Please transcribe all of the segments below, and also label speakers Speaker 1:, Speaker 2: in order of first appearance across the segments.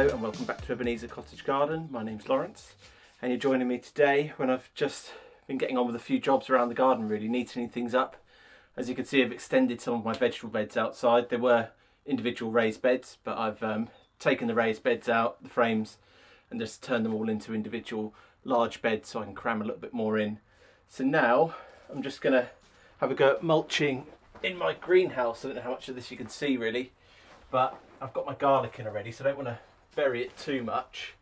Speaker 1: Hello and welcome back to Ebenezer Cottage Garden. My name's Lawrence and you're joining me today when I've just been getting on with a few jobs around the garden, really neatening things up. As you can see, I've extended some of my vegetable beds outside. There were individual raised beds, but I've taken the raised beds out, the frames, and just turned them all into individual large beds so I can cram a little bit more in. So now I'm just going to have a go at mulching in my greenhouse. I don't know how much of this you can see really, but I've got my garlic in already, so I don't want to bury it too much.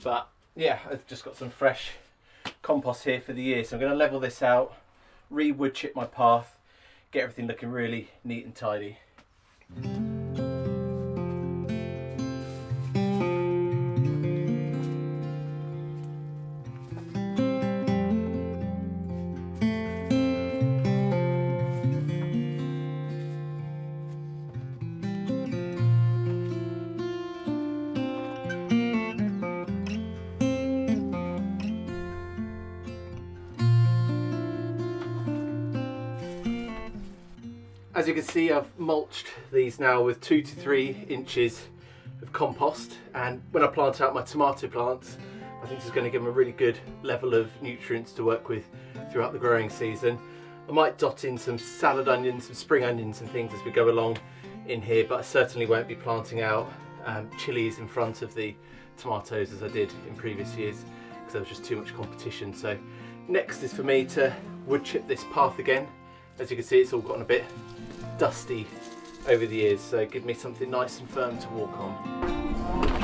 Speaker 1: But yeah, I've just got some fresh compost here for the year, so I'm going to level this out, re-wood chip my path, get everything looking really neat and tidy. As you can see, I've mulched these now with 2 to 3 inches of compost, and when I plant out my tomato plants, I think this is going to give them a really good level of nutrients to work with throughout the growing season. I might dot in some salad onions, some spring onions and things as we go along in here, but I certainly won't be planting out chilies in front of the tomatoes as I did in previous years because there was just too much competition. So next is for me to wood chip this path again. As you can see, it's all gotten a bit dusty over the years, so give me something nice and firm to walk on.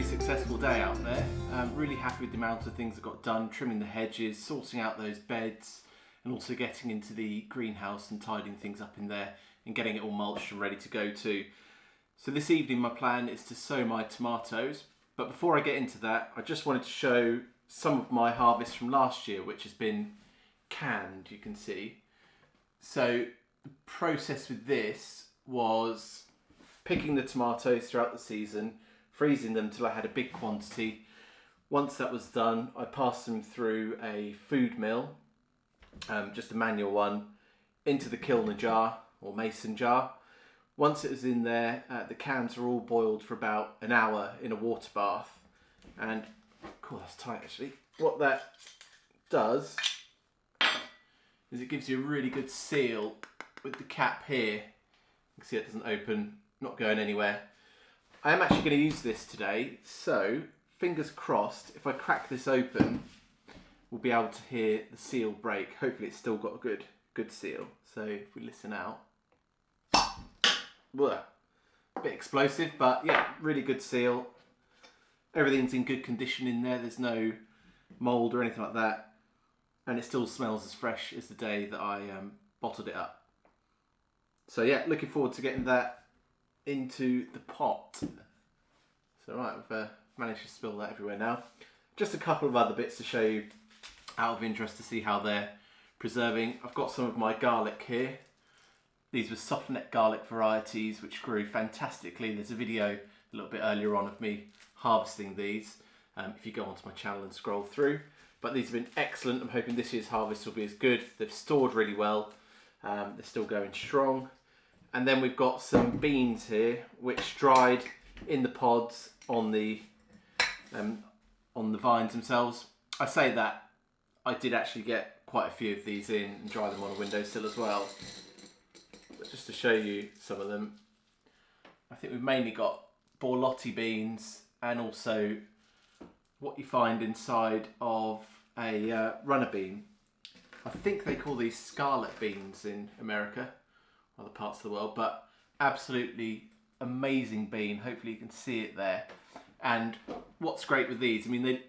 Speaker 1: Successful day out there. I'm really happy with the amount of things that got done, trimming the hedges, sorting out those beds, and also getting into the greenhouse and tidying things up in there and getting it all mulched and ready to go too. So this evening my plan is to sow my tomatoes, but before I get into that I just wanted to show some of my harvest from last year, which has been canned, you can see. So the process with this was picking the tomatoes throughout the season, freezing them till I had a big quantity. Once that was done, I passed them through a food mill, just a manual one, into the kilner jar or mason jar. Once it was in there, the cans are all boiled for about an hour in a water bath. And, cool, that's tight actually. What that does is it gives you a really good seal with the cap here. You can see it doesn't open, not going anywhere. I am actually going to use this today, so fingers crossed, if I crack this open, we'll be able to hear the seal break. Hopefully it's still got a good seal. So if we listen out, a bit explosive, but yeah, really good seal. Everything's in good condition in there. There's no mould or anything like that, and it still smells as fresh as the day that I bottled it up. So yeah, looking forward to getting that into the pot. So right, we've managed to spill that everywhere now. Just a couple of other bits to show you out of interest to see how they're preserving. I've got some of my garlic here. These were soft neck garlic varieties which grew fantastically. There's a video a little bit earlier on of me harvesting these, if you go onto my channel and scroll through. But these have been excellent. I'm hoping this year's harvest will be as good. They've stored really well. They're still going strong. And then we've got some beans here, which dried in the pods on the vines themselves. I say that I did actually get quite a few of these in and dry them on a windowsill as well. But just to show you some of them, I think we've mainly got borlotti beans and also what you find inside of a runner bean. I think they call these scarlet beans in America, other parts of the world, but absolutely amazing bean. Hopefully you can see it there. And what's great with these, I mean,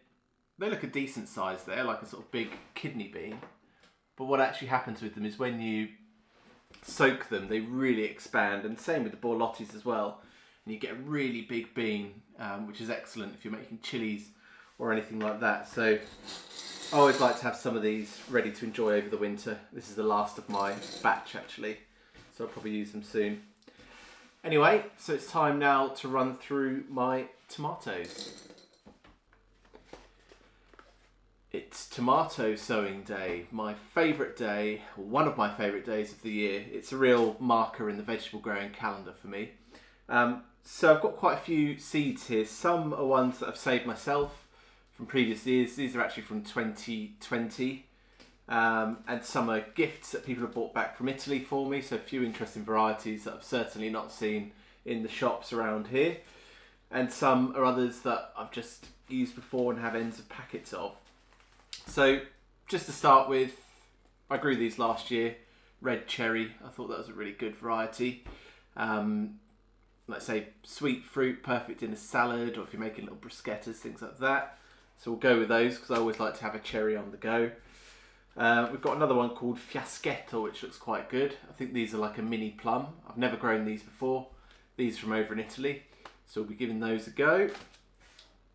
Speaker 1: they look a decent size there, like a sort of big kidney bean. But what actually happens with them is when you soak them, they really expand. And same with the borlottis as well. And you get a really big bean, which is excellent if you're making chilies or anything like that. So I always like to have some of these ready to enjoy over the winter. This is the last of my batch actually, so I'll probably use them soon. Anyway, so it's time now to run through my tomatoes. It's tomato sowing day, my favourite day, one of my favourite days of the year. It's a real marker in the vegetable growing calendar for me. So I've got quite a few seeds here. Some are ones that I've saved myself from previous years. These are actually from 2020. And some are gifts that people have brought back from Italy for me. So a few interesting varieties that I've certainly not seen in the shops around here. And some are others that I've just used before and have ends of packets of. So just to start with, I grew these last year. Red cherry, I thought that was a really good variety. Let's say sweet fruit, perfect in a salad, or if you're making little bruschettas, things like that. So we'll go with those because I always like to have a cherry on the go. We've got another one called Fiaschetto, which looks quite good. I think these are like a mini plum. I've never grown these before. These are from over in Italy, so we'll be giving those a go.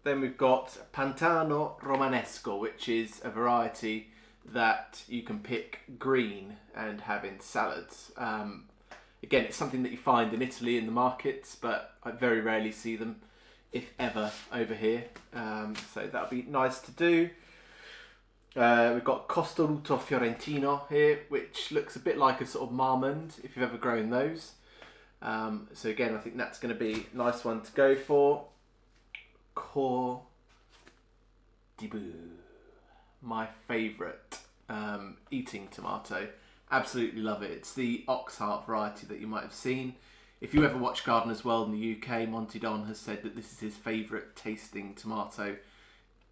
Speaker 1: Then we've got Pantano Romanesco, which is a variety that you can pick green and have in salads. Again, it's something that you find in Italy in the markets, but I very rarely see them, if ever, over here. So that'll be nice to do. We've got Costoluto Fiorentino here, which looks a bit like a sort of marmond, if you've ever grown those. So again, I think that's going to be a nice one to go for. Cor di Bue, my favourite eating tomato. Absolutely love it. It's the Oxheart variety that you might have seen. If you ever watch Gardener's World in the UK, Monty Don has said that this is his favourite tasting tomato.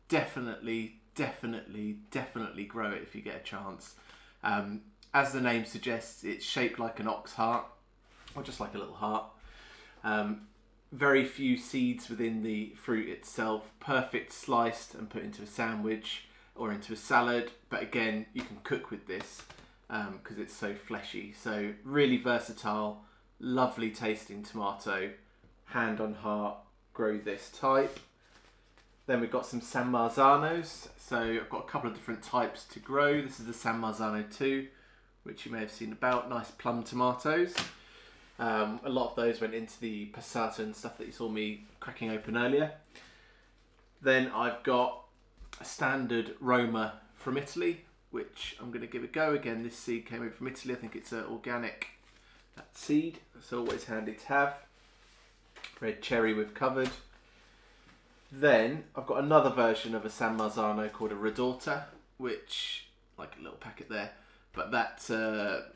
Speaker 1: Definitely grow it if you get a chance. As the name suggests, it's shaped like an ox heart, or just like a little heart. Very few seeds within the fruit itself. Perfect sliced and put into a sandwich or into a salad. But again, you can cook with this because it's so fleshy. So really versatile, lovely tasting tomato. Hand on heart, grow this type. Then we've got some San Marzanos. So I've got a couple of different types to grow. This is the San Marzano 2, which you may have seen about. Nice plum tomatoes. A lot of those went into the passata and stuff that you saw me cracking open earlier. Then I've got a standard Roma from Italy, which I'm going to give a go. Again, this seed came over from Italy. I think it's an organic seed. It's always handy to have. Red cherry we've covered. Then I've got another version of a San Marzano called a Ridotta, which, like a little packet there, but that's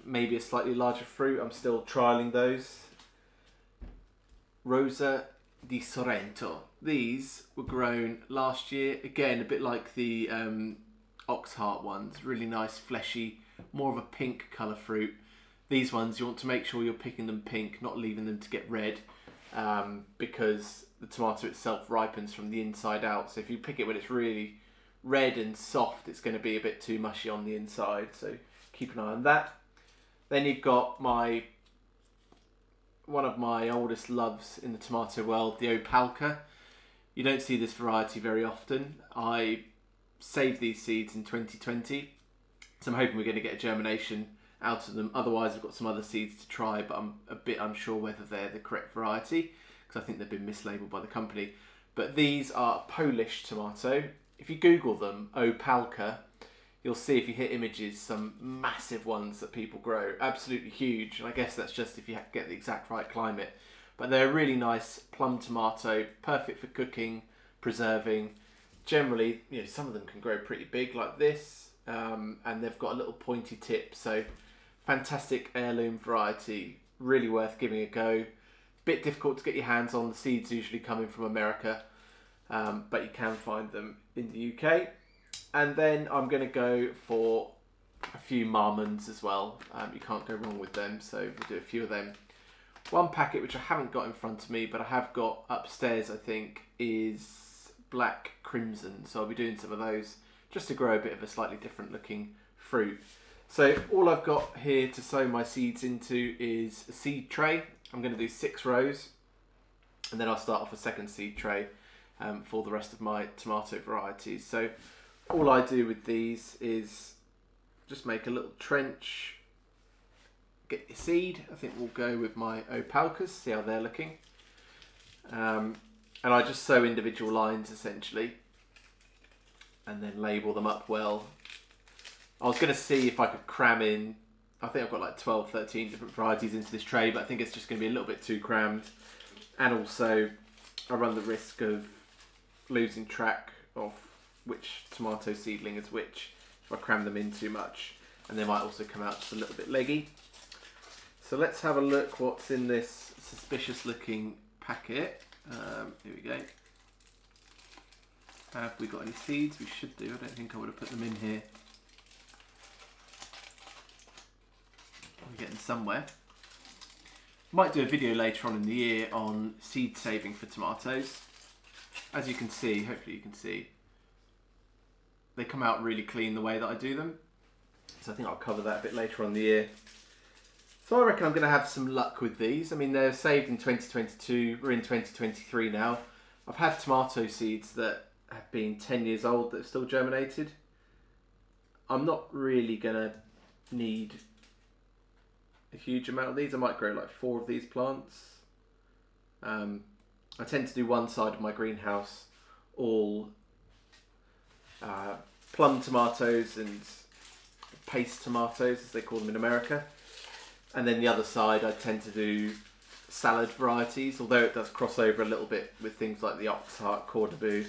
Speaker 1: maybe a slightly larger fruit. I'm still trialling those. Rosa di Sorrento. These were grown last year. Again, a bit like the Oxheart ones. Really nice, fleshy, more of a pink colour fruit. These ones, you want to make sure you're picking them pink, not leaving them to get red, because the tomato itself ripens from the inside out. So if you pick it when it's really red and soft, it's going to be a bit too mushy on the inside. So keep an eye on that. Then you've got one of my oldest loves in the tomato world, the Opalka. You don't see this variety very often. I saved these seeds in 2020, so I'm hoping we're going to get a germination out of them. Otherwise, I've got some other seeds to try, but I'm a bit unsure whether they're the correct variety because I think they've been mislabeled by the company. But these are Polish tomato. If you Google them, Opalka, you'll see, if you hit images, some massive ones that people grow. Absolutely huge. And I guess that's just if you get the exact right climate. But they're a really nice plum tomato, perfect for cooking, preserving. Generally, some of them can grow pretty big like this. and they've got a little pointy tip. So fantastic heirloom variety, really worth giving a go. Bit difficult to get your hands on. The seeds usually coming from America, but you can find them in the UK. And then I'm going to go for a few Marmonds as well. You can't go wrong with them, so we'll do a few of them. One packet which I haven't got in front of me, but I have got upstairs, I think, is Black Crimson. So I'll be doing some of those just to grow a bit of a slightly different looking fruit. So all I've got here to sow my seeds into is a seed tray. I'm going to do 6 rows, and then I'll start off a second seed tray for the rest of my tomato varieties. So all I do with these is just make a little trench, get your seed. I think we'll go with my Opalcas, see how they're looking. And I just sow individual lines essentially, and then label them up well. I was going to see if I could cram in, I think I've got like 12, 13 different varieties into this tray, but I think it's just going to be a little bit too crammed. And also I run the risk of losing track of which tomato seedling is which if I cram them in too much, and they might also come out just a little bit leggy. So let's have a look what's in this suspicious looking packet. Here we go. Have we got any seeds? We should do. I don't think I would have put them in here. I'm getting somewhere. Might do a video later on in the year on seed saving for tomatoes. As you can see, hopefully you can see, they come out really clean the way that I do them. So I think I'll cover that a bit later on in the year. So I reckon I'm going to have some luck with these. I mean, they're saved in 2022, we're in 2023 now. I've had tomato seeds that have been 10 years old that have still germinated. I'm not really going to need a huge amount of these. I might grow like 4 of these plants. I tend to do one side of my greenhouse all plum tomatoes and paste tomatoes, as they call them in America. And then the other side I tend to do salad varieties, although it does cross over a little bit with things like the Oxheart, Cordoba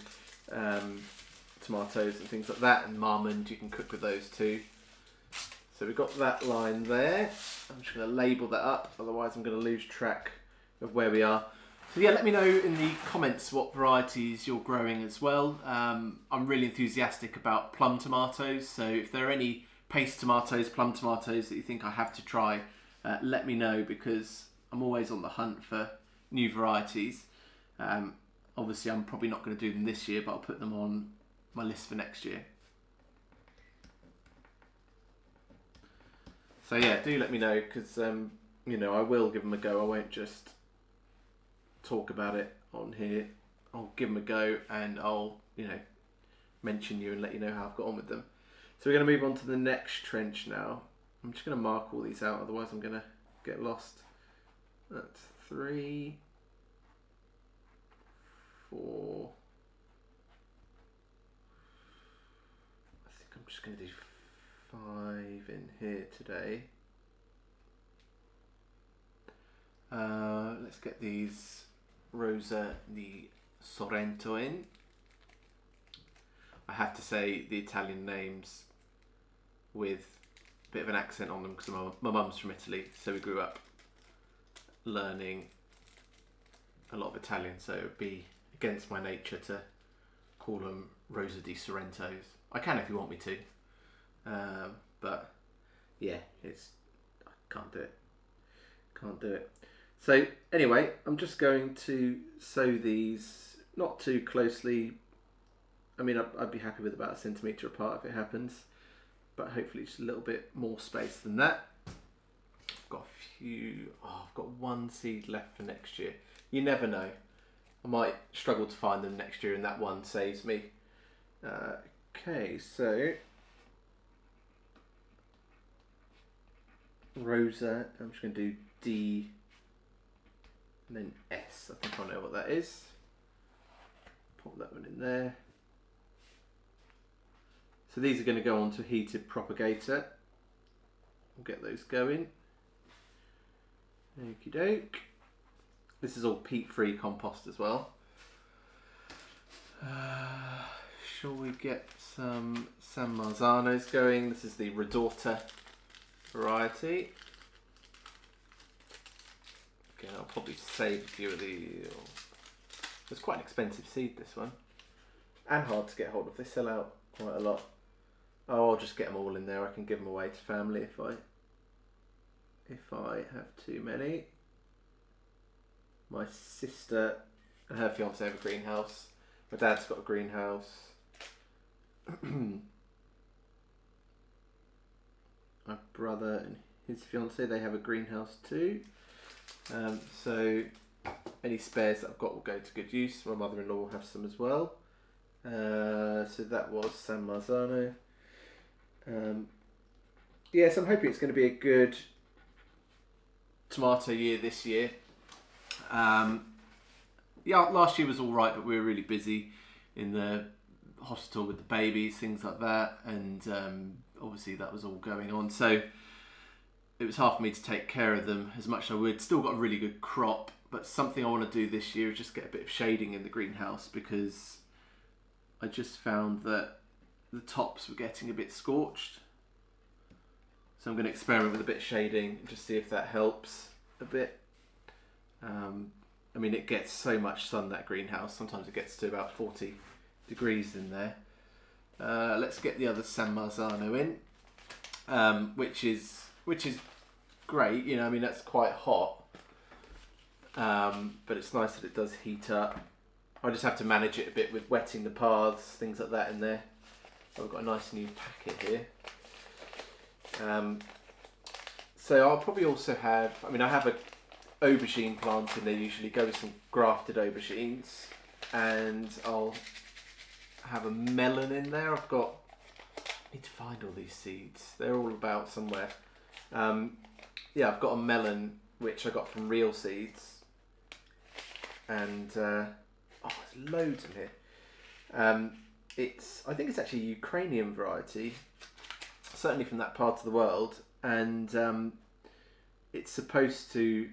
Speaker 1: tomatoes and things like that, and Marmond, you can cook with those too. So we've got that line there. I'm just going to label that up, otherwise I'm going to lose track of where we are. So yeah, let me know in the comments what varieties you're growing as well. I'm really enthusiastic about plum tomatoes, so if there are any paste tomatoes, plum tomatoes that you think I have to try, let me know, because I'm always on the hunt for new varieties. Obviously I'm probably not going to do them this year, but I'll put them on my list for next year. So yeah, do let me know, because you know, I will give them a go. I won't just talk about it on here. I'll give them a go, and I'll, you know, mention you and let you know how I've got on with them. So we're going to move on to the next trench now. I'm just going to mark all these out, otherwise I'm going to get lost. That's 3, 4. I think I'm just going to do 5 in here today. Let's get these Rosa di Sorrento in. I have to say the Italian names with a bit of an accent on them, because my mum's from Italy, so we grew up learning a lot of Italian, so it would be against my nature to call them Rosa di Sorrentos. I can if you want me to, but yeah, I can't do it. Can't do it. So anyway, I'm just going to sow these not too closely. I mean, I'd be happy with about 1 centimetre apart if it happens, but hopefully just a little bit more space than that. I've got I've got 1 seed left for next year. You never know. I might struggle to find them next year, and that one saves me. Okay, so Rosa, I'm just going to do D and then S. I think I know what that is. Pop that one in there. So these are going to go onto a heated propagator. We'll get those going. Okie doke. This is all peat-free compost as well. shall we get some San Marzanos going? This is the Redorta variety. Again, I'll probably save a few of these. It's quite an expensive seed, this one. And hard to get hold of. They sell out quite a lot. Oh, I'll just get them all in there. I can give them away to family if I have too many. My sister and her fiance have a greenhouse. My dad's got a greenhouse. My brother and his fiance, they have a greenhouse too. So any spares that I've got will go to good use. My mother-in-law will have some as well. So that was San Marzano. Yes, I'm hoping it's going to be a good tomato year this year. Yeah, last year was all right, but we were really busy in the hospital with the babies, things like that, and obviously that was all going on. So it was hard for me to take care of them as much as I would. Still got a really good crop, but something I want to do this year is just get a bit of shading in the greenhouse, because I just found that the tops were getting a bit scorched. So I'm going to experiment with a bit of shading and just see if that helps a bit. I mean, it gets so much sun, that greenhouse. Sometimes it gets to about 40 degrees in there. Let's get the other San Marzano in, which is great. You know, I mean, that's quite hot, but it's nice that it does heat up. I just have to manage it a bit with wetting the paths, things like that in there. I've got a nice new packet here. So I'll probably also have, I mean, I have a aubergine plant in there usually, go with some grafted aubergines, and I'll have a melon in there. I need to find all these seeds. They're all about somewhere. Yeah, I've got a melon which I got from Real Seeds, and oh, there's loads in here. I think it's actually a Ukrainian variety, certainly from that part of the world, and it's supposed to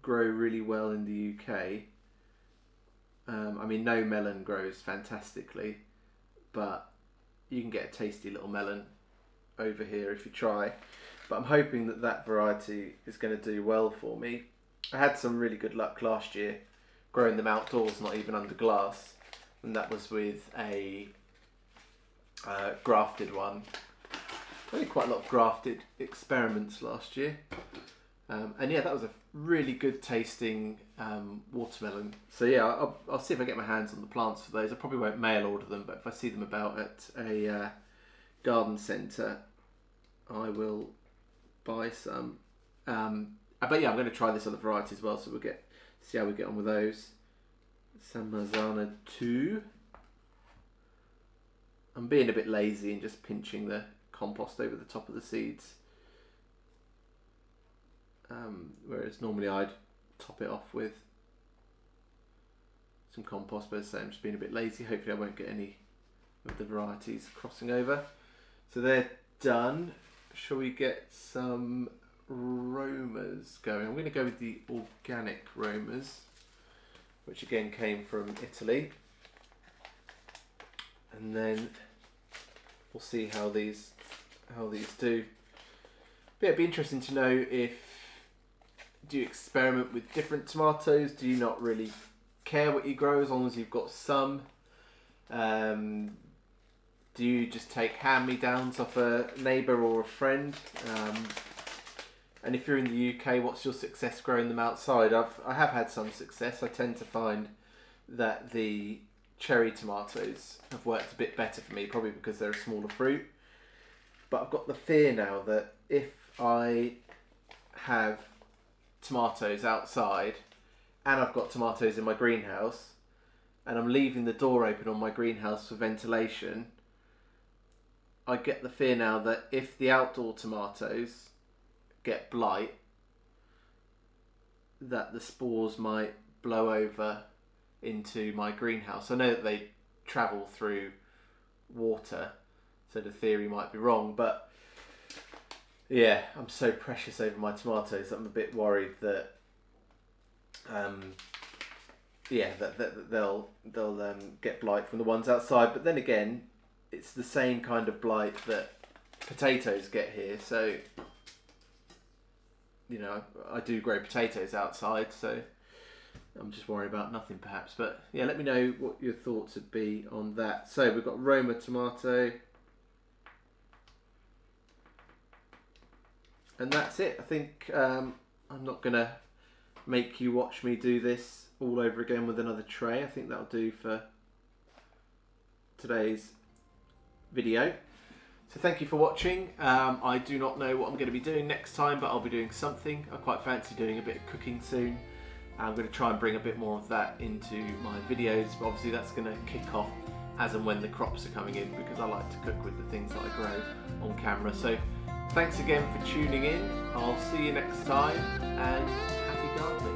Speaker 1: grow really well in the UK. I mean, no melon grows fantastically, but you can get a tasty little melon over here if you try. But I'm hoping that that variety is going to do well for me. I had some really good luck last year growing them outdoors, not even under glass, and that was with a grafted one. I did quite a lot of grafted experiments last year. And yeah, that was a really good tasting watermelon. So yeah, I'll see if I get my hands on the plants for those. I probably won't mail order them, but if I see them about at a garden centre, I will buy some. But yeah, I'm going to try this other variety as well, so we'll see how we get on with those. San Marzano 2. I'm being a bit lazy and just pinching the compost over the top of the seeds. Whereas normally I'd top it off with some compost, but as I say, I'm just being a bit lazy. Hopefully I won't get any of the varieties crossing over. So they're done. Shall we get some Romas going? I'm going to go with the organic Romas, which again came from Italy. And then we'll see how these do. But it'd be interesting to know do you experiment with different tomatoes? Do you not really care what you grow as long as you've got some? Do you just take hand-me-downs off a neighbour or a friend? And if you're in the UK, what's your success growing them outside? I have had some success. I tend to find that the cherry tomatoes have worked a bit better for me, probably because they're a smaller fruit. But I've got the fear now that if I have tomatoes outside and I've got tomatoes in my greenhouse and I'm leaving the door open on my greenhouse for ventilation, I get the fear now that if the outdoor tomatoes get blight, that the spores might blow over into my greenhouse. I know that they travel through water, so the theory might be wrong, but yeah, I'm so precious over my tomatoes that I'm a bit worried that yeah, that they'll get blight from the ones outside. But then again, it's the same kind of blight that potatoes get here. So, you know, I do grow potatoes outside, so I'm just worried about nothing perhaps. But yeah, let me know what your thoughts would be on that. So we've got Roma tomato. And that's it. I think I'm not going to make you watch me do this all over again with another tray. I think that'll do for today's video. So thank you for watching. I do not know what I'm going to be doing next time, but I'll be doing something. I quite fancy doing a bit of cooking soon. I'm going to try and bring a bit more of that into my videos, but obviously that's going to kick off as and when the crops are coming in, because I like to cook with the things that I grow on camera. So thanks again for tuning in. I'll see you next time, and happy gardening.